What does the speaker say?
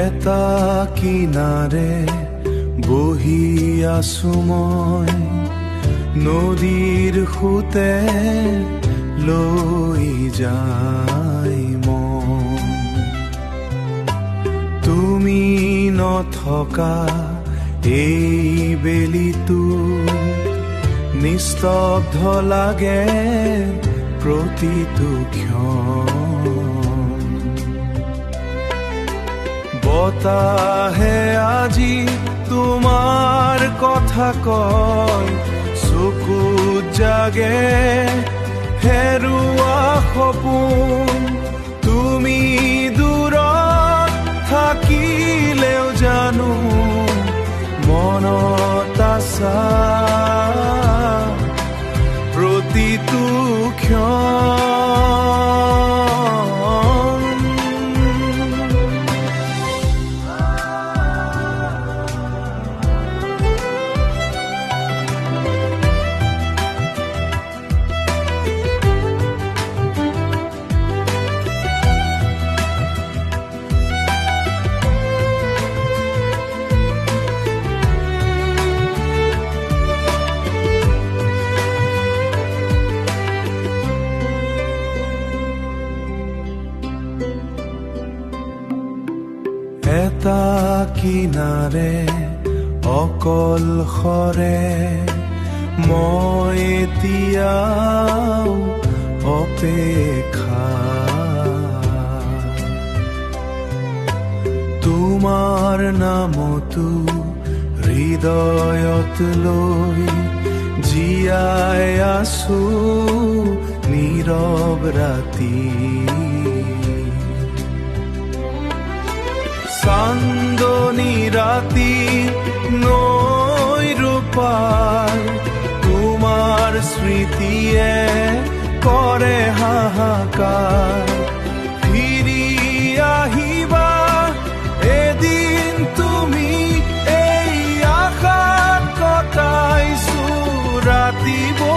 এটা কিনাৰে বহি আছো মই, নদীৰ সোঁতে লৈ যায় মন। তুমি নথকা এই বেলিটো নিস্তব্ধ লাগে প্ৰতিটো ক্ষণ। বতাহে আজি তোমাৰ কথা কয়, চকুত জাগে হেৰুৱা সপোন। তুমি দূৰত থাকিলেও জানো মনত আছা প্ৰতিটো ক্ষণ। এটা কিনাৰে অকলশৰে মই এতিয়াও অপেক্ষা। তোমাৰ নামতো হৃদয়ত লৈ জীয়াই আছো নীৰৱ ৰাতি। চান্দনী ৰাতি নৈৰ পাৰ, তোমাৰ স্মৃতিয়ে কৰে হাহাকাৰ। ফিৰি আহিবা এদিন তুমি, এই আশাত কটাইছো ৰাতিবোৰ।